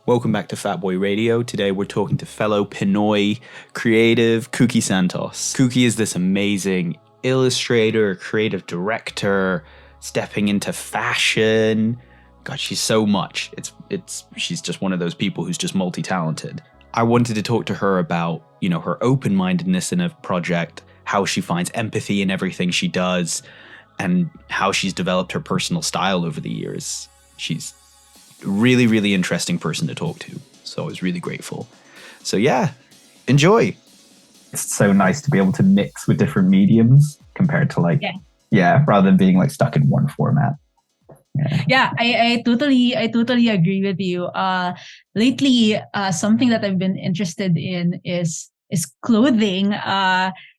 Welcome back to Fat Boy Radio. Today we're talking to fellow Pinoy creative Kookie Santos. Kookie is this amazing illustrator, creative director, stepping into fashion. God, she's so much. She's just one of those people who's just multi-talented. I wanted to talk to her about, her open-mindedness in a project, how she finds empathy in everything she does, and how she's developed her personal style over the years. She's really, really interesting person to talk to. So I was really grateful. So yeah, enjoy. It's so nice to be able to mix with different mediums compared to rather than being stuck in one format. I totally agree with you. Lately, something that I've been interested in is clothing.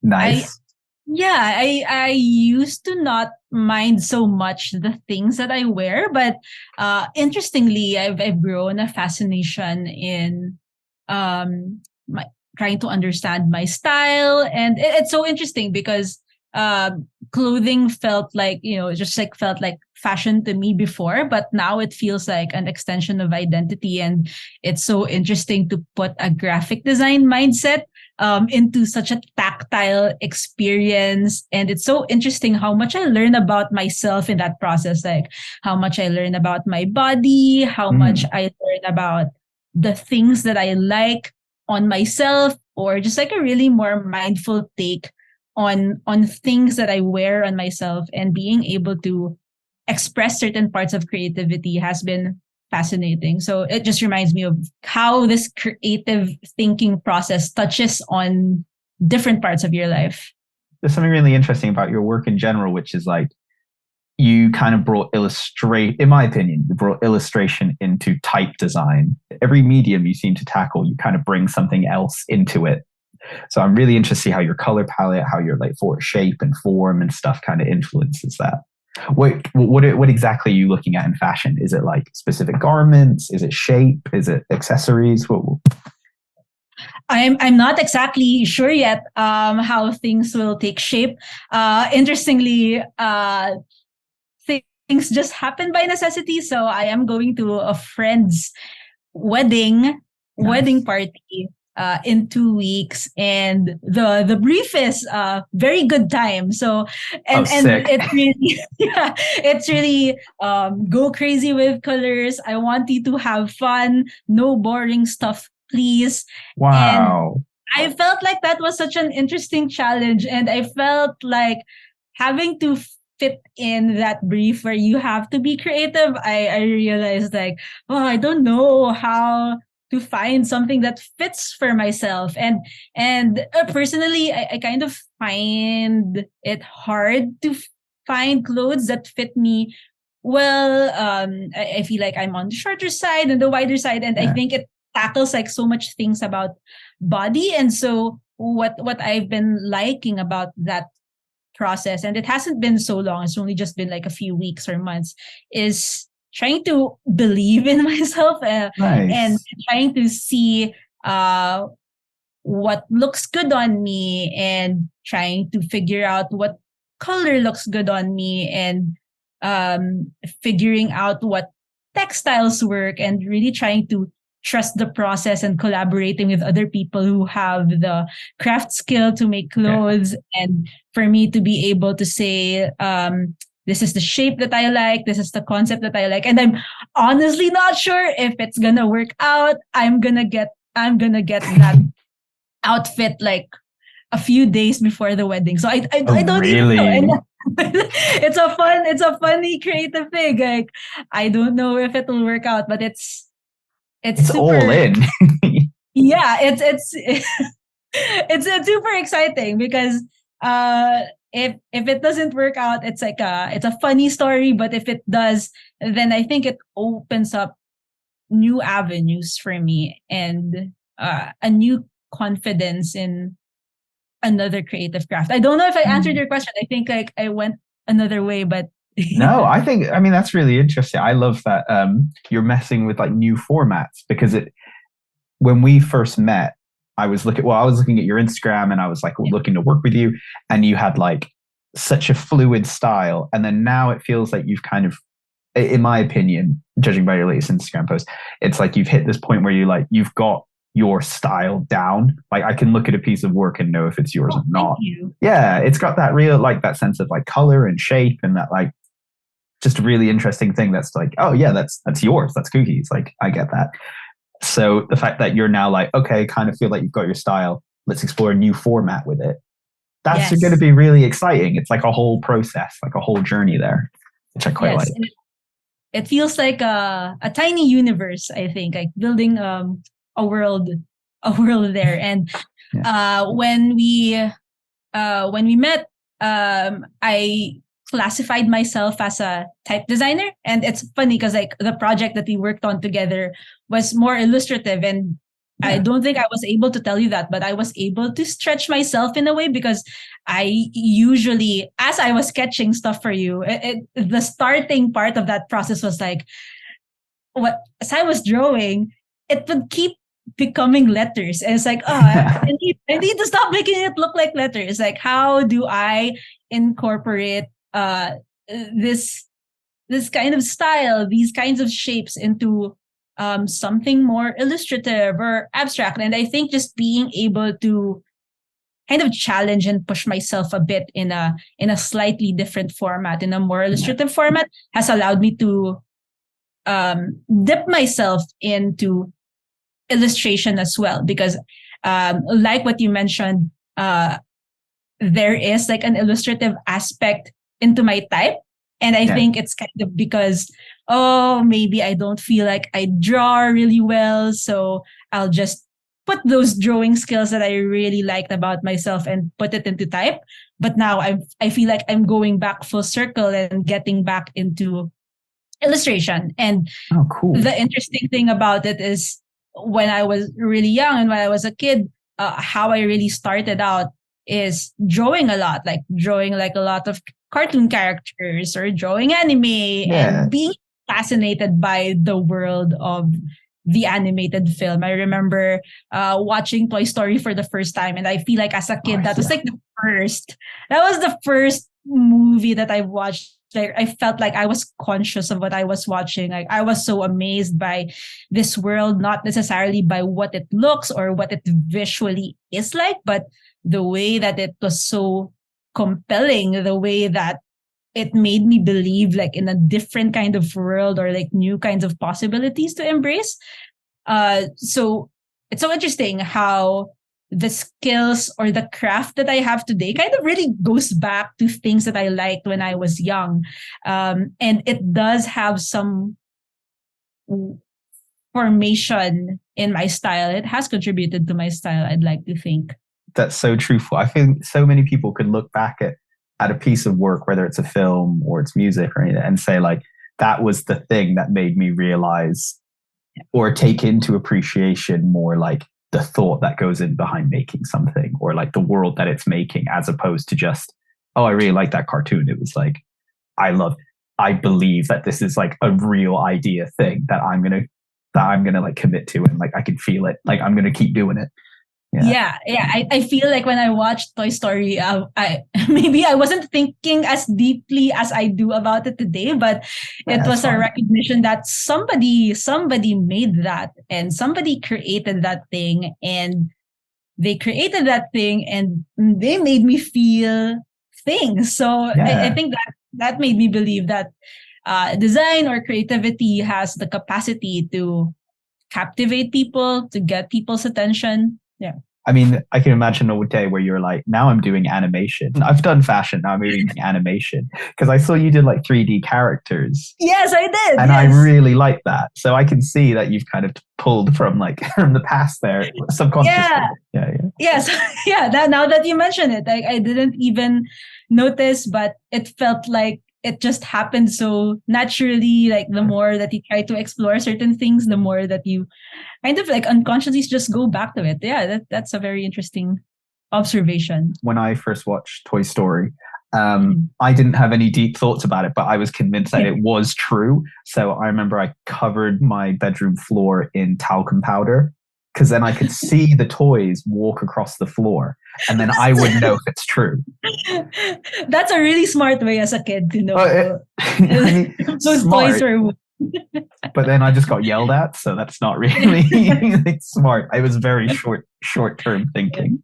Nice. I used to not mind so much the things that I wear, but interestingly, I've grown a fascination in my trying to understand my style, and it's so interesting because clothing felt like felt like fashion to me before, but now it feels like an extension of identity, and it's so interesting to put a graphic design mindset into such a tactile experience. And it's so interesting how much I learn about myself in that process, like how much I learn about my body, how much I learn about the things that I like on myself, or just like a really more mindful take on things that I wear on myself, and being able to express certain parts of creativity has been fascinating. So it just reminds me of how this creative thinking process touches on different parts of your life. There's something really interesting about your work in general, which is you kind of brought in my opinion, you brought illustration into type design. Every medium you seem to tackle, you kind of bring something else into it. So I'm really interested to see how your color palette, how your for shape and form and stuff kind of influences that. What exactly are you looking at in fashion? Is it specific garments? Is it shape? Is it accessories? I'm not exactly sure yet how things will take shape. Interestingly, things just happen by necessity. So I am going to a friend's wedding party in 2 weeks, and the brief is very good time. So and it's really it's really go crazy with colors. I want you to have fun, no boring stuff, please. Wow. And I felt like that was such an interesting challenge, and I felt like having to fit in that brief where you have to be creative. I realized I don't know how to find something that fits for myself, and personally I kind of find it hard to find clothes that fit me well. I feel like I'm on the shorter side and the wider side, and I think it tackles so much things about body. And so what I've been liking about that process, and it hasn't been so long, it's only just been a few weeks or months, is trying to believe in myself and trying to see what looks good on me, and trying to figure out what color looks good on me, and figuring out what textiles work, and really trying to trust the process and collaborating with other people who have the craft skill to make clothes. And for me to be able to say, this is the shape that I like, this is the concept that I like, and I'm honestly not sure if it's gonna work out. I'm gonna get that outfit a few days before the wedding. So I don't really? Even know. And it's a funny creative thing. I don't know if it will work out, but it's super, all in. Yeah, it's super exciting because if it doesn't work out, it's it's a funny story. But if it does, then I think it opens up new avenues for me, and a new confidence in another creative craft. I don't know if I answered your question. I think I went another way, but no, I mean that's really interesting. I love that you're messing with new formats, because when we first met, I was looking at your Instagram, and I was looking to work with you, and you had such a fluid style, and then now it feels like you've kind of in my opinion, judging by your latest Instagram post, it's like you've hit this point where you've got your style down. Like I can look at a piece of work and know if it's yours or not. Thank you. Yeah, it's got that real, like that sense of like color and shape and that like just a really interesting thing that's like, oh yeah, that's yours. That's Kookie's. Like I get that. So the fact that you're now like, okay, kind of feel like you've got your style. Let's explore a new format with it. That's Yes. going to be really exciting. It's like a whole process, like a whole journey there, which I quite like. It feels like a tiny universe, I think, like building a world there. And when we met, I classified myself as a type designer, and it's funny because like the project that we worked on together was more illustrative, and I don't think I was able to tell you that, but I was able to stretch myself in a way because I usually, as I was sketching stuff for you, the starting part of that process was like, as I was drawing, it would keep becoming letters. And it's like, I need to stop making it look like letters. Like, how do I incorporate this kind of style, these kinds of shapes into something more illustrative or abstract? And I think just being able to kind of challenge and push myself a bit in a slightly different format, in a more illustrative format, has allowed me to dip myself into illustration as well. Because like what you mentioned, there is like an illustrative aspect into my type. And I think it's kind of because, maybe I don't feel like I draw really well. So I'll just put those drawing skills that I really liked about myself and put it into type. But now I feel like I'm going back full circle and getting back into illustration. And cool. The interesting thing about it is when I was really young and when I was a kid, how I really started out is drawing a lot of cartoon characters or drawing anime and being fascinated by the world of the animated film. I remember watching Toy Story for the first time, and I feel like as a kid that was like the first movie that I watched. Like I felt like I was conscious of what I was watching. Like I was so amazed by this world, not necessarily by what it looks or what it visually is like, but the way that it was so compelling, the way that it made me believe like in a different kind of world or like new kinds of possibilities to embrace. So it's so interesting how the skills or the craft that I have today kind of really goes back to things that I liked when I was young. And it does have some formation in my style. It has contributed to my style, I'd like to think. That's so truthful. I think so many people could look back at a piece of work, whether it's a film or it's music or anything, and say like, that was the thing that made me realize or take into appreciation more like the thought that goes in behind making something or like the world that it's making, as opposed to just, I really like that cartoon. It was like, I believe that this is like a real idea thing that I'm gonna like commit to, and like I can feel it. Like I'm gonna keep doing it. Yeah. I feel like when I watched Toy Story, I maybe I wasn't thinking as deeply as I do about it today, but it was a recognition that somebody made that and somebody created that thing, and they created that thing and they made me feel things. So I think that made me believe that design or creativity has the capacity to captivate people, to get people's attention. Yeah. I mean, I can imagine a day where you're like, now I'm doing animation. I've done fashion, now I'm doing animation. Because I saw you did like 3D characters. Yes, I did. And I really like that. So I can see that you've kind of pulled from like from the past there, subconsciously. Yes. Now that you mention it, I didn't even notice, but it felt like it just happened so naturally. Like the more that you try to explore certain things, the more that you kind of like unconsciously just go back to it. Yeah, that's a very interesting observation. When I first watched Toy Story, I didn't have any deep thoughts about it, but I was convinced that it was true. So I remember I covered my bedroom floor in talcum powder because then I could see the toys walk across the floor, and then I would know if it's true. That's a really smart way as a kid to know I mean, those smart, toys were. but then I just got yelled at, so that's not really smart. I was very short-term thinking.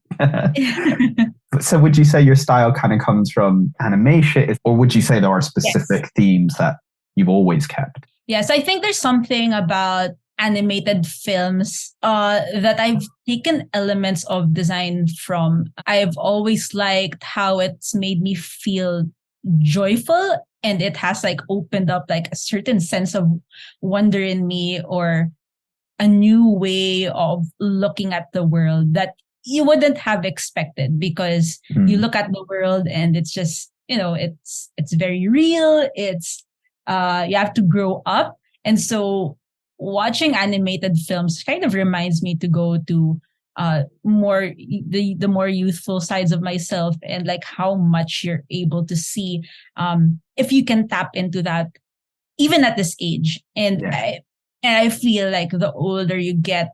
So would you say your style kind of comes from animation, or would you say there are specific themes that you've always kept? Yes, I think there's something about animated films that I've taken elements of design from. I've always liked how it's made me feel joyful, and it has like opened up like a certain sense of wonder in me, or a new way of looking at the world that you wouldn't have expected, because you look at the world and it's just, it's very real. It's you have to grow up. And so watching animated films kind of reminds me to go to more the more youthful sides of myself, and like how much you're able to see if you can tap into that even at this age. And I feel like the older you get,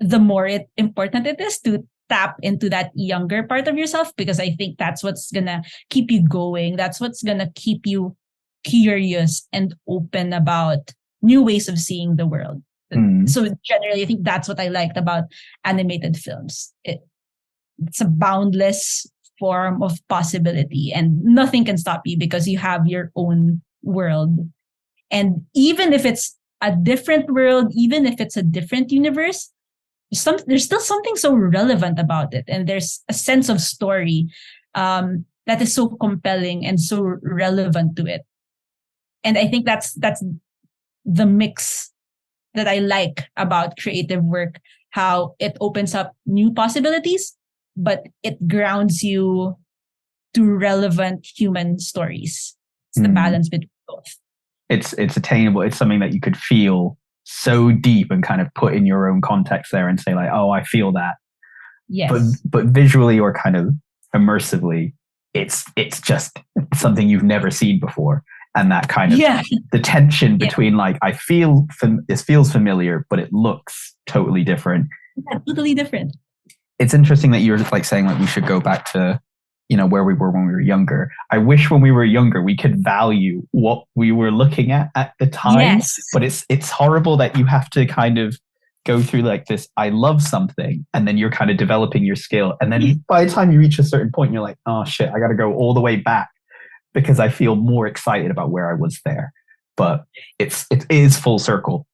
the more important it is to tap into that younger part of yourself, because I think that's what's gonna keep you going. That's what's gonna keep you curious and open about new ways of seeing the world. So generally, I think that's what I liked about animated films. It's a boundless form of possibility, and nothing can stop you because you have your own world. And even if it's a different world, even if it's a different universe, there's still something so relevant about it. And there's a sense of story that is so compelling and so relevant to it. And I think that's the mix that I like about creative work, how it opens up new possibilities, but it grounds you to relevant human stories. It's the balance between both. It's attainable. It's something that you could feel so deep and kind of put in your own context there and say like, oh, I feel that. Yes. But visually or kind of immersively, it's just something you've never seen before. And that kind of the tension between like, this feels familiar, but it looks totally different. Yeah, totally different. It's interesting that you're like saying like we should go back to, where we were when we were younger. I wish when we were younger, we could value what we were looking at the time. Yes. But it's horrible that you have to kind of go through like this, I love something, and then you're kind of developing your skill. And then by the time you reach a certain point, you're like, oh shit, I got to go all the way back because I feel more excited about where I was there. But it is full circle.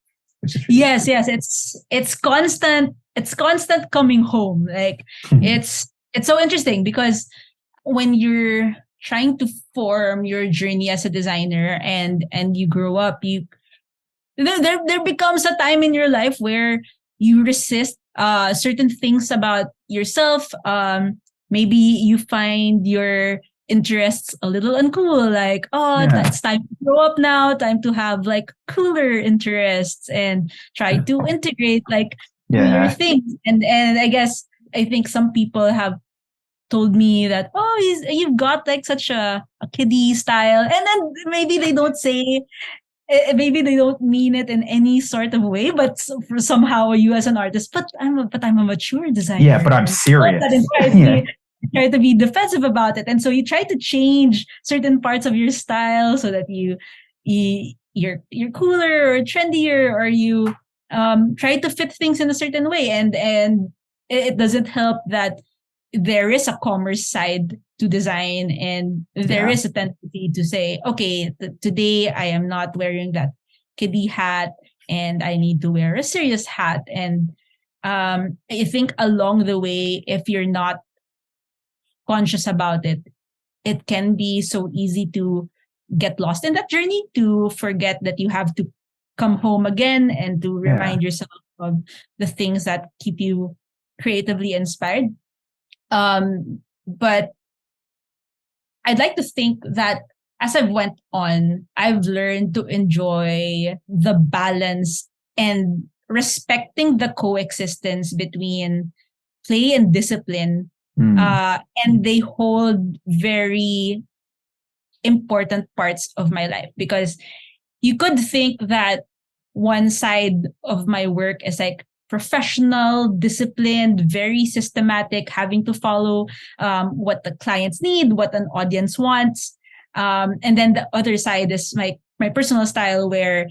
Yes. It's constant. It's constant coming home. Like it's so interesting because when you're trying to form your journey as a designer and you grow up, there becomes a time in your life where you resist certain things about yourself. Maybe you find your interests a little uncool, like, it's time to grow up now, time to have like cooler interests and try to integrate like cooler things. And I think some people have told me that, you've got like such a kiddie style, and then maybe they don't mean it in any sort of way, but for somehow you as an artist, but I'm a mature designer. Yeah, but I'm serious. Try to be defensive about it, and so you try to change certain parts of your style so that you're cooler or trendier, or you try to fit things in a certain way, and it doesn't help that there is a commerce side to design, and there is a tendency to say, okay, today I am not wearing that kiddie hat and I need to wear a serious hat. And I think along the way, if you're not conscious about it, it can be so easy to get lost in that journey, to forget that you have to come home again and to remind yourself of the things that keep you creatively inspired. But I'd like to think that as I've went on, I've learned to enjoy the balance and respecting the coexistence between play and discipline. And they hold very important parts of my life, because you could think that one side of my work is like professional, disciplined, very systematic, having to follow what the clients need, what an audience wants. And then the other side is my personal style, where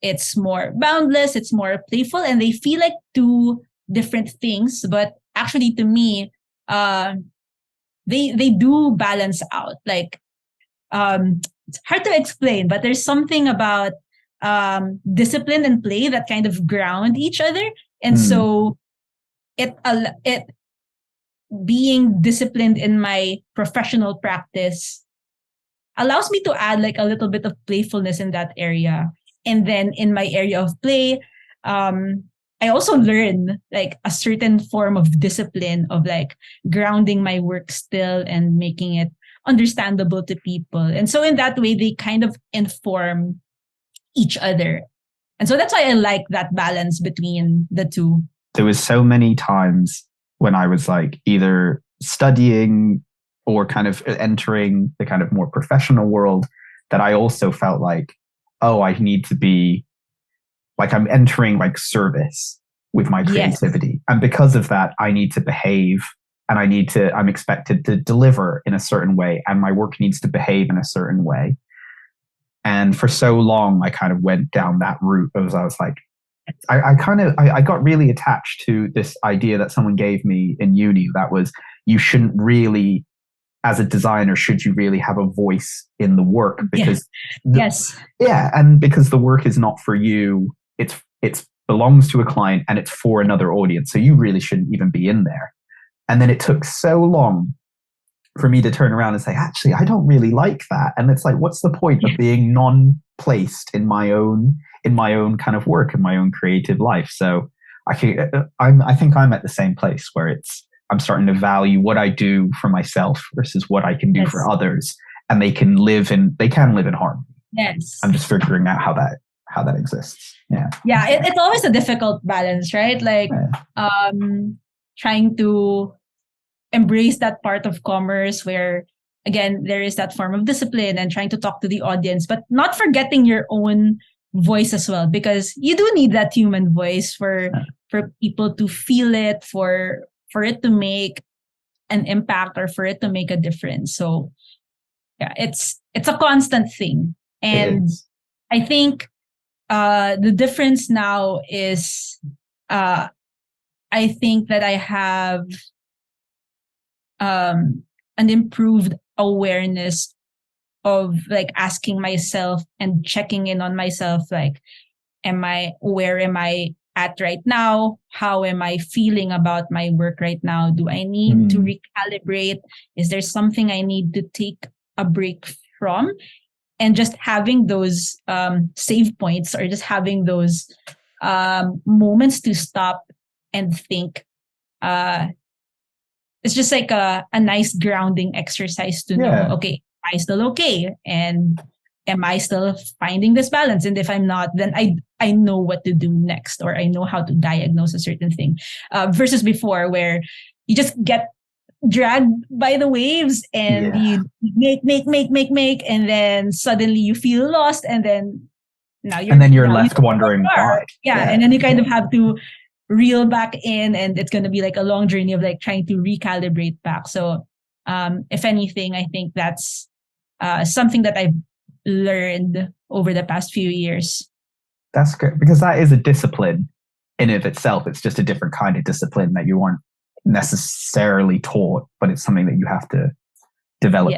it's more boundless, it's more playful, and they feel like two different things. But actually, to me, they do balance out. Like, it's hard to explain, but there's something about discipline and play that kind of ground each other. And so it being disciplined in my professional practice allows me to add like a little bit of playfulness in that area. And then in my area of play, I also learn like a certain form of discipline of like grounding my work still and making it understandable to people. And so in that way, they kind of inform each other. And so that's why I like that balance between the two. There was so many times when I was like either studying or kind of entering the kind of more professional world that I also felt like, oh, I need to be like, I'm entering like service with my creativity. Yes. And because of that, I need to behave and I'm expected to deliver in a certain way, and my work needs to behave in a certain way. And for so long, I kind of went down that route as I was like, I got really attached to this idea that someone gave me in uni that was, you shouldn't really, as a designer, should you really have a voice in the work? Because and because the work is not for you, it's belongs to a client and it's for another audience. So you really shouldn't even be in there. And then it took so long for me to turn around and say, actually, I don't really like that. And it's like, what's the point of being non-placed in my own kind of work, in my own creative life? So I think I'm at the same place where I'm starting to value what I do for myself versus what I can do for others, and they can live in harmony. Yes, I'm just figuring out how that exists. It's always a difficult balance, right? Like trying to embrace that part of commerce where, again, there is that form of discipline and trying to talk to the audience, but not forgetting your own voice as well, because you do need that human voice for people to feel it, for it to make an impact or for it to make a difference. So it's a constant thing. And I think the difference now is I think that I have an improved awareness of like asking myself and checking in on myself, like, where am I at right now? How am I feeling about my work right now? Do I need to recalibrate? Is there something I need to take a break from? And just having those save points, or just having those moments to stop and think. It's just like a nice grounding exercise to know, okay, am I still okay? And am I still finding this balance? And if I'm not, then I know what to do next, or I know how to diagnose a certain thing. Versus before, where you just get dragged by the waves and you make, and then suddenly you feel lost, and then you're left wondering why. And then you kind of have to reel back in, and it's going to be like a long journey of like trying to recalibrate back. So if anything, I think that's something that I've learned over the past few years. That's good, because that is a discipline in of itself. It's just a different kind of discipline that you weren't necessarily taught, but it's something that you have to develop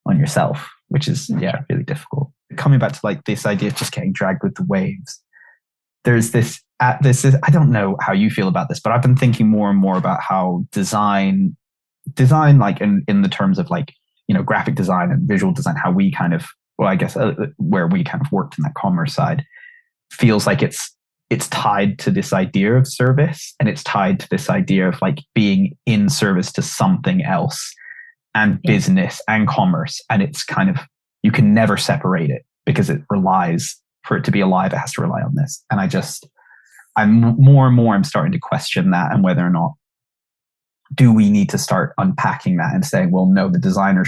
on yourself, which is really difficult. Coming back to like this idea of just getting dragged with the waves, there's this I don't know how you feel about this, but I've been thinking more and more about how design like in the terms of like, you know, graphic design and visual design, how we kind of, well, I guess where we kind of worked in that commerce side, feels like it's tied to this idea of service, and it's tied to this idea of like being in service to something else, and business and commerce. And it's kind of, you can never separate it, because it relies, for it to be alive, it has to rely on this. And I'm more and more, I'm starting to question that, and whether or not do we need to start unpacking that and saying, well, no, the designer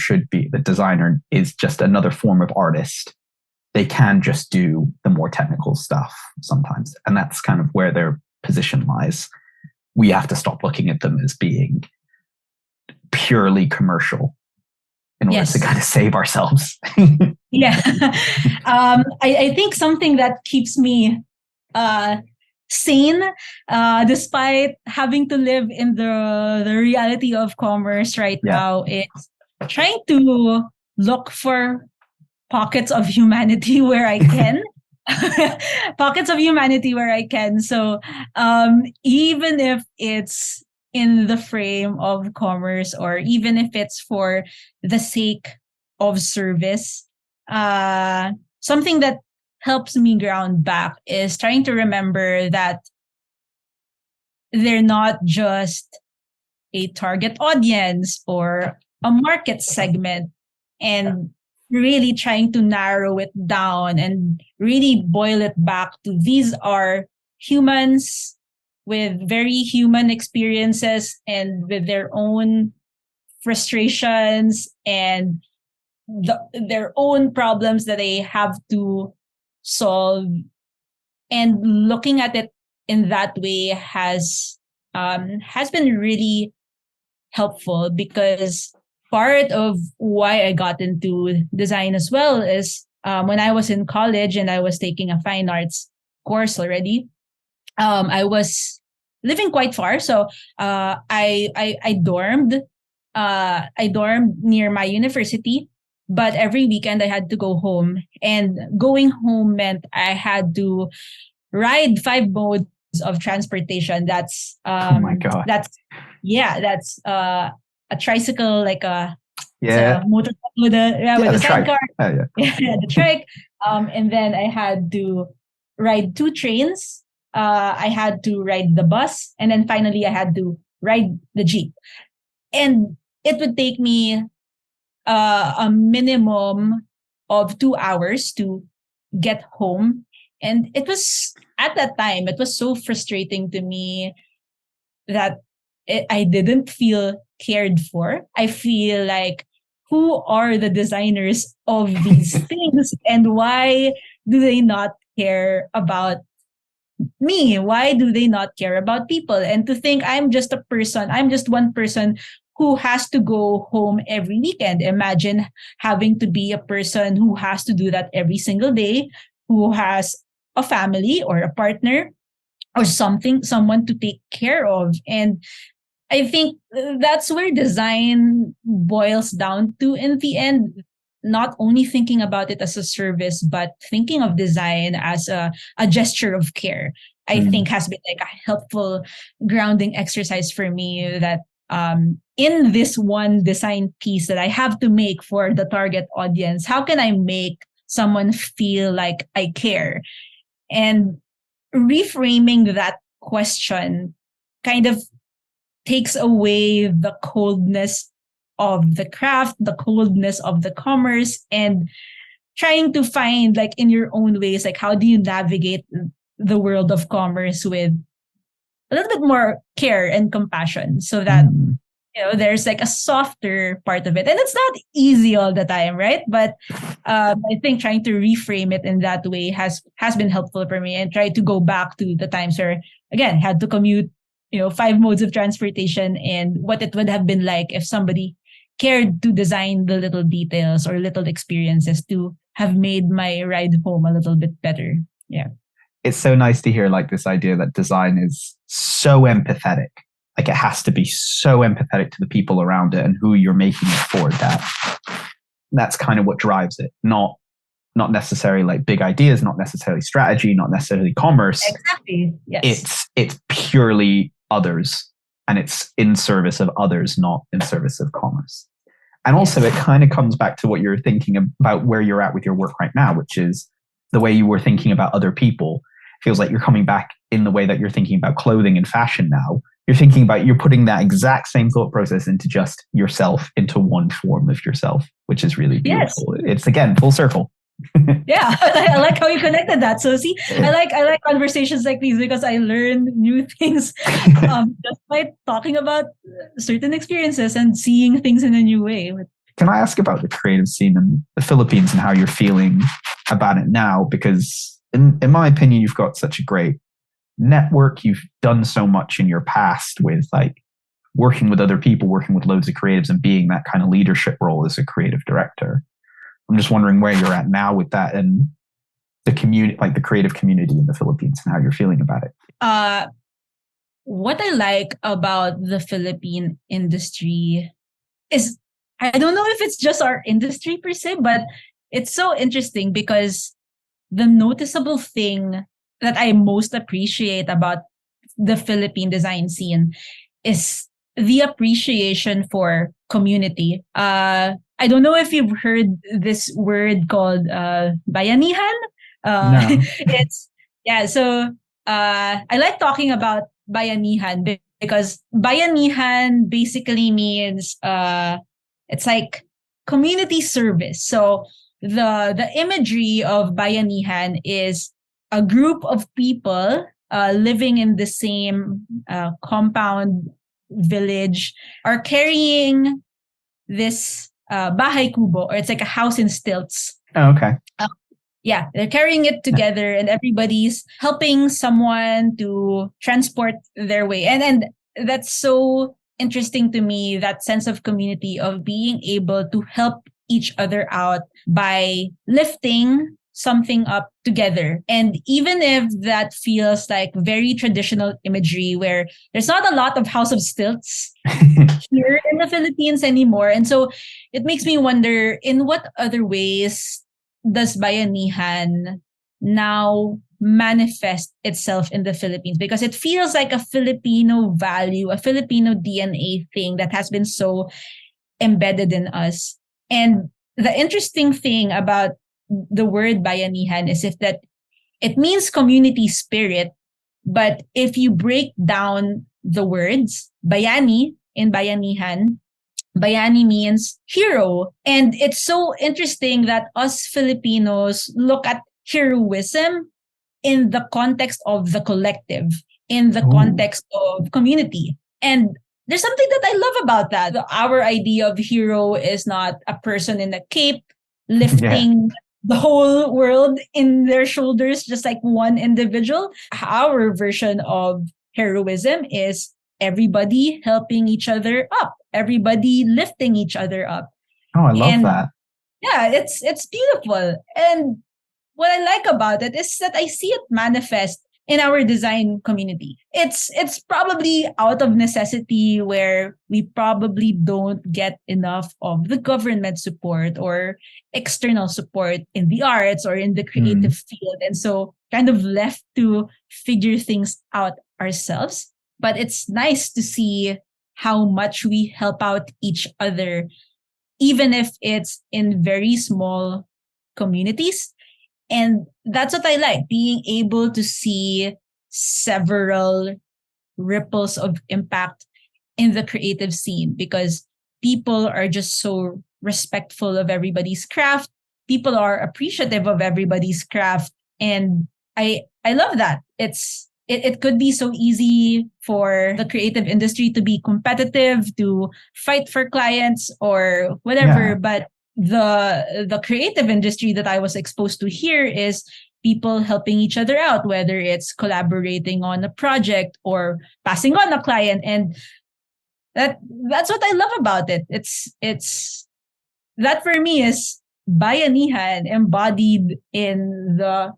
is just another form of artist. They can just do the more technical stuff sometimes. And that's kind of where position lies, we have to stop looking at them as being purely commercial in order to kind of save ourselves. Yeah. I think something that keeps me sane, despite having to live in the reality of commerce right now, is trying to look for pockets of humanity where I can. Pockets of humanity where I can. So even if it's in the frame of commerce, or even if it's for the sake of service, something that helps me ground back is trying to remember that they're not just a target audience or a market segment, and really trying to narrow it down and really boil it back to these are humans with very human experiences and with their own frustrations and their own problems that they have to solve. And looking at it in that way has been really helpful, because part of why I got into design as well is when I was in college and I was taking a fine arts course already. I was living quite far, so I dormed. I dormed near my university, but every weekend I had to go home, and going home meant I had to ride 5 modes of transportation. That's oh my God. That's a tricycle, like a motorcycle with a sidecar. The trike. And then I had to ride 2 trains. I had to ride the bus, and then finally I had to ride the jeep. And it would take me a minimum of 2 hours to get home. And it was, at that time, it was so frustrating to me that I didn't feel cared for. I feel like, who are the designers of these things, and why do they not care about me? Why do they not care about people? And to think I'm just one person who has to go home every weekend. Imagine having to be a person who has to do that every single day, who has a family or a partner or someone to take care of. And I think that's where design boils down to in the end. Not only thinking about it as a service, but thinking of design as a gesture of care, I think has been like a helpful grounding exercise for me, that in this one design piece that I have to make for the target audience, how can I make someone feel like I care? And reframing that question kind of takes away the coldness of the craft, the coldness of the commerce, and trying to find, like, in your own ways, like, how do you navigate the world of commerce with a little bit more care and compassion, so that there's like a softer part of it. And it's not easy all the time, right? But I think trying to reframe it in that way has been helpful for me, and try to go back to the times where, again, had to commute 5 modes of transportation, and what it would have been like if somebody cared to design the little details or little experiences to have made my ride home a little bit better. Yeah. It's so nice to hear, like, this idea that design is so empathetic. Like, it has to be so empathetic to the people around it and who you're making it for. That's kind of what drives it. Not necessarily like big ideas, not necessarily strategy, not necessarily commerce. Exactly. Yes. It's purely others, and it's in service of others, not in service of commerce. And also, it kind of comes back to what you're thinking about, where you're at with your work right now, which is the way you were thinking about other people. Feels like you're coming back in the way that you're thinking about clothing and fashion now. You're putting that exact same thought process into just yourself, into one form of yourself, which is really beautiful. Yes. It's, again, full circle. Yeah, I like how you connected that. So see, I like conversations like these, because I learn new things just by talking about certain experiences and seeing things in a new way. Can I ask about the creative scene in the Philippines and how you're feeling about it now? Because in my opinion, you've got such a great network. You've done so much in your past with like working with other people, working with loads of creatives, and being that kind of leadership role as a creative director. I'm just wondering where you're at now with that and the community, like the creative community in the Philippines, and how you're feeling about it. What I like about the Philippine industry is, I don't know if it's just our industry per se, but it's so interesting because the noticeable thing that I most appreciate about the Philippine design scene is the appreciation for community. I don't know if you've heard this word called bayanihan. No. It's yeah. So I like talking about bayanihan because bayanihan basically means it's like community service. So the imagery of bayanihan is a group of people living in the same compound village are carrying this bahay kubo, or it's like a house in stilts. Oh, okay. Yeah, they're carrying it together and everybody's helping someone to transport their way. And that's so interesting to me, that sense of community, of being able to help each other out by lifting something up together. And even if that feels like very traditional imagery where there's not a lot of house of stilts here in the Philippines anymore. And so it makes me wonder, in what other ways does bayanihan now manifest itself in the Philippines? Because it feels like a Filipino value, a Filipino DNA thing that has been so embedded in us. And the interesting thing about the word bayanihan is if that it means community spirit, but if you break down the words, bayani in bayanihan, bayani means hero. And it's so interesting that us Filipinos look at heroism in the context of the collective, in the context of community. And there's something that I love about that. Our idea of hero is not a person in a cape lifting the whole world in their shoulders, just like one individual. Our version of heroism is everybody helping each other up, everybody lifting each other up. Oh, I love that. Yeah, it's beautiful. And what I like about it is that I see it manifest in our design community. It's probably out of necessity, where we probably don't get enough of the government support or external support in the arts or in the creative field. And so kind of left to figure things out ourselves. But it's nice to see how much we help out each other, even if it's in very small communities. And that's what I like, being able to see several ripples of impact in the creative scene, because people are just so respectful of everybody's craft. People are appreciative of everybody's craft. And I love that. It could be so easy for the creative industry to be competitive, to fight for clients or whatever. Yeah. But the creative industry that I was exposed to here is people helping each other out, whether it's collaborating on a project or passing on a client. And that's what I love about it. It's that for me is bayanihan embodied in the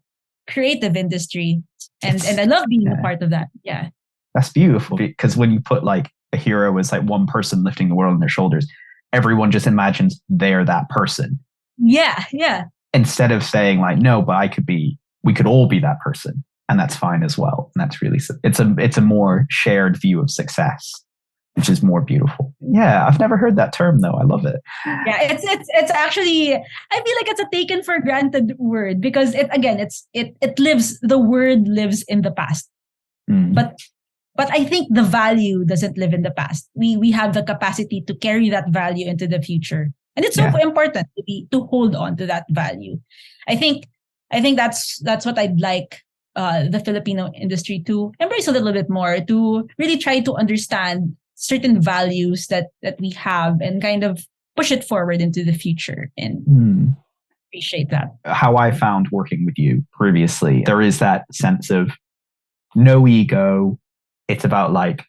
creative industry. And I love being a part of that. Yeah. That's beautiful, because when you put like a hero as like one person lifting the world on their shoulders, everyone just imagines they're that person. Yeah, yeah. Instead of saying like, no, but we could all be that person, and that's fine as well. And that's really, it's a more shared view of success, which is more beautiful. Yeah, I've never heard that term though. I love it. Yeah, it's actually, I feel like it's a taken for granted word, because it lives, the word lives in the past. But I think the value doesn't live in the past. We have the capacity to carry that value into the future. And it's so important to hold on to that value. I think that's what I'd like the Filipino industry to embrace a little bit more, to really try to understand certain values that we have and kind of push it forward into the future, and appreciate that. How I found working with you previously, there is that sense of no ego. It's about like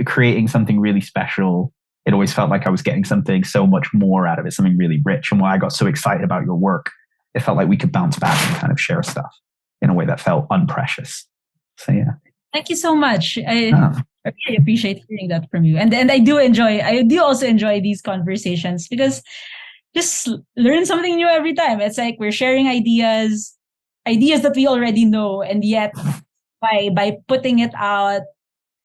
creating something really special. It always felt like I was getting something so much more out of it, something really rich. And why I got so excited about your work, it felt like we could bounce back and kind of share stuff in a way that felt unprecious. So yeah. Thank you so much. I really appreciate hearing that from you. And I do also enjoy these conversations because just learn something new every time. It's like we're sharing ideas that we already know, and yet by putting it out,